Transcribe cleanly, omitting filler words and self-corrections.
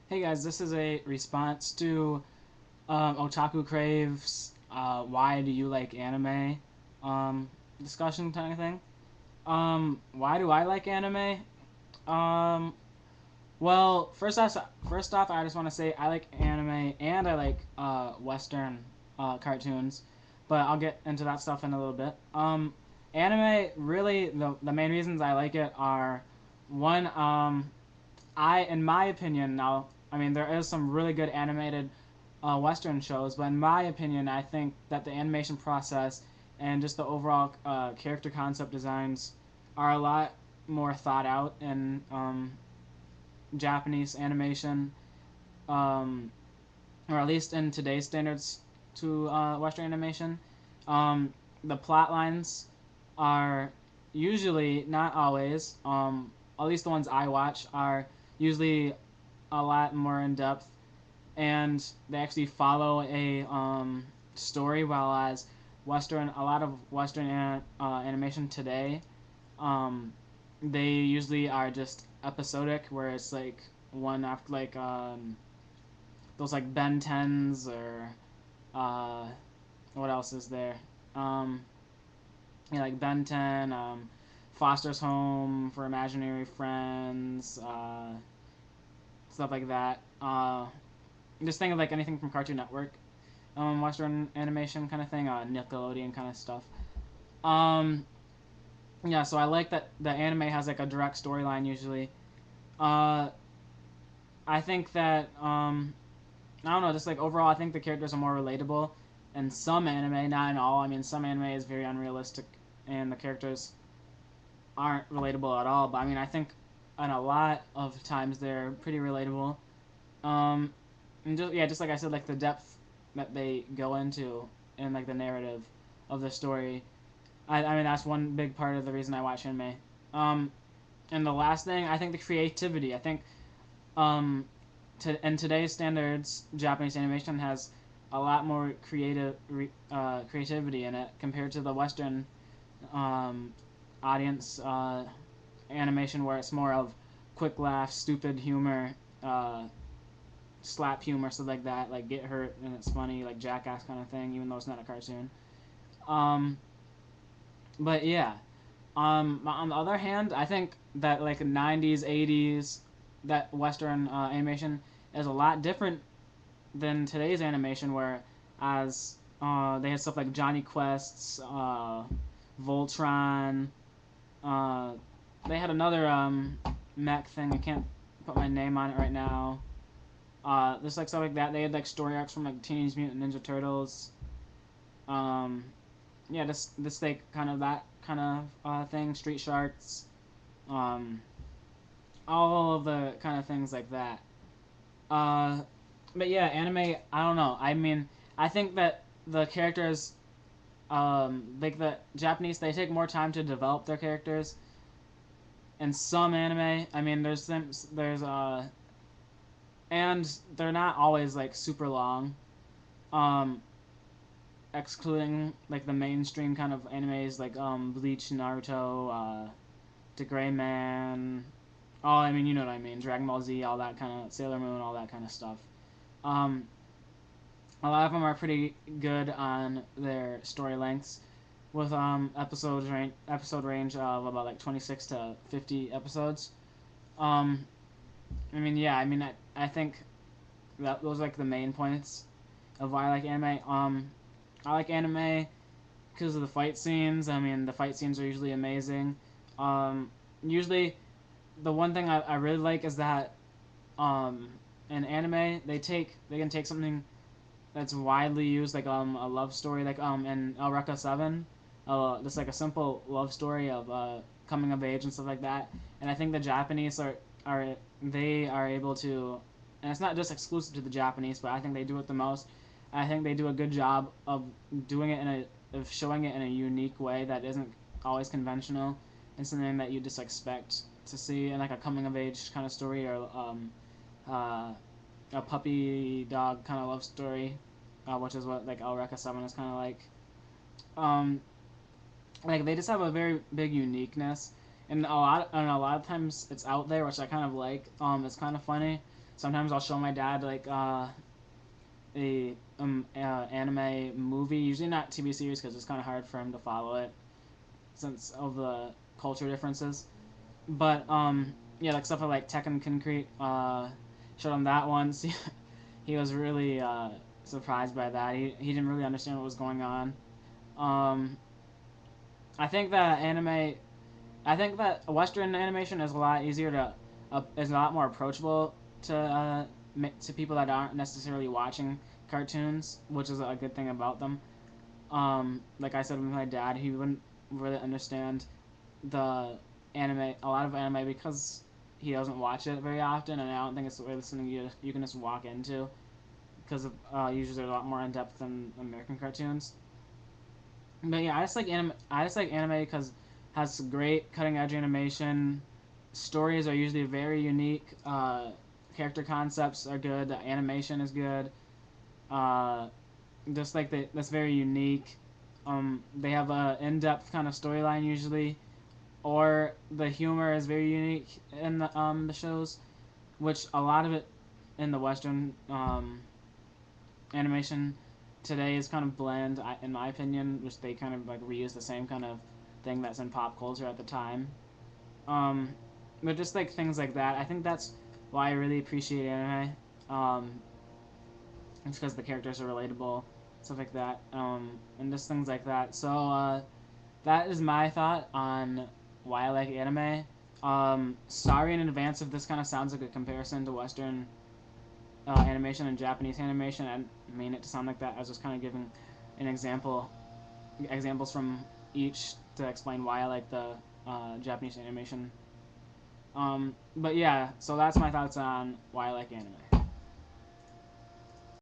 Hey guys, this is a response to Otaku Crave's why do you like anime discussion kind of thing. Why do I like anime? Um, well, first off, I just want to say I like anime and I like Western cartoons, but I'll get into that stuff in a little bit. Anime really the main reasons I like it are one in my opinion, now, I mean, there is some really good animated Western shows, but in my opinion, I think that the animation process and just the overall character concept designs are a lot more thought out in Japanese animation, um, or at least in today's standards to Western animation. Um, the plot lines are usually, not always, at least the ones I watch, are usually a lot more in depth, and they actually follow a story. While as a lot of Western animation today, um, they usually are just episodic, where it's like one after like those like Ben Tens or uh, what else is there? Um, yeah, like Ben 10, Foster's Home for Imaginary Friends, stuff like that. Just think of like anything from Cartoon Network, Western animation kind of thing, Nickelodeon kind of stuff. Um, yeah, so I like that the anime has like a direct storyline usually. Uh, I think that I don't know, just like overall, I think the characters are more relatable. In some anime, not in all. I mean, some anime is very unrealistic, and the characters aren't relatable at all. But I mean, I think in a lot of times they're pretty relatable. Um, and just yeah, just like I said, like the depth that they go into and like the narrative of the story. I mean, that's one big part of the reason I watch anime. Um, and the last thing, I think the creativity. I think in today's standards, Japanese animation has a lot more creativity in it compared to the Western um, audience animation, where it's more of quick laugh, stupid humor, uh, slap humor, stuff like that, like get hurt and it's funny, like Jackass kind of thing, even though it's not a cartoon. Um, but yeah, on the other hand, I think that like '90s, '80s, that Western animation is a lot different than today's animation, where as they had stuff like Johnny Quest's, Voltron. Uh, they had another mech thing. I can't put my name on it right now. Just like stuff like that. They had like story arcs from like Teenage Mutant Ninja Turtles. Um, yeah, this like kind of that kind of thing. Street Sharks. Um, all of the kind of things like that. Uh, but yeah, anime. I don't know. I mean, I think that the characters, like the Japanese, they take more time to develop their characters. In some anime, I mean, and they're not always like super long. Um, excluding like the mainstream kind of animes like Bleach, Naruto, The Gray Man. Oh, I mean, you know what I mean. Dragon Ball Z, all that kind of Sailor Moon, all that kind of stuff. Um, a lot of them are pretty good on their story lengths, with episode range of about like 26 to 50 episodes. Um, I mean, yeah, I mean, I think that those are like the main points of why I like anime. I like anime because of the fight scenes. I mean, the fight scenes are usually amazing. Usually, the one thing I really like is that um, in anime they can take something that's widely used, like a love story, like in Eureka 7, just like a simple love story of coming of age and stuff like that. And I think the Japanese are they are able to, and it's not just exclusive to the Japanese, but I think they do it the most. I think they do a good job of doing it of showing it in a unique way that isn't always conventional, and something that you just expect to see in like a coming of age kind of story, or uh, a puppy dog kind of love story, which is what like Eureka 7 is kind of like. Um, like they just have a very big uniqueness, and a lot of times it's out there, which I kind of like. It's kind of funny. Sometimes I'll show my dad like anime movie, usually not TV series because it's kind of hard for him to follow it since of the culture differences. But yeah, like stuff like Tekken Concrete. Showed him that once. He was really surprised by that. He didn't really understand what was going on. Um, I think that anime. I think that Western animation is a lot easier to, is a lot more approachable to people that aren't necessarily watching cartoons, which is a good thing about them. Like I said with my dad, he wouldn't really understand the a lot of anime because he doesn't watch it very often, and I don't think it's really something you can just walk into because usually they're a lot more in depth than American cartoons. But yeah, I just like anime. I just like anime because it has great cutting edge animation. Stories are usually very unique. Character concepts are good. The animation is good. Uh, just like that's very unique. They have a in depth kind of storyline usually, or the humor is very unique in the shows, which a lot of it in the Western animation today is kind of bland, in my opinion, which they kind of like reuse the same kind of thing that's in pop culture at the time. Um, but just like things like that, I think that's why I really appreciate anime. It's because the characters are relatable, stuff like that, and just things like that. So that is my thought on why I like anime. Sorry in advance if this kind of sounds like a comparison to Western animation and Japanese animation. I didn't mean it to sound like that. I was just kind of giving an examples from each to explain why I like the Japanese animation. But yeah, so that's my thoughts on why I like anime.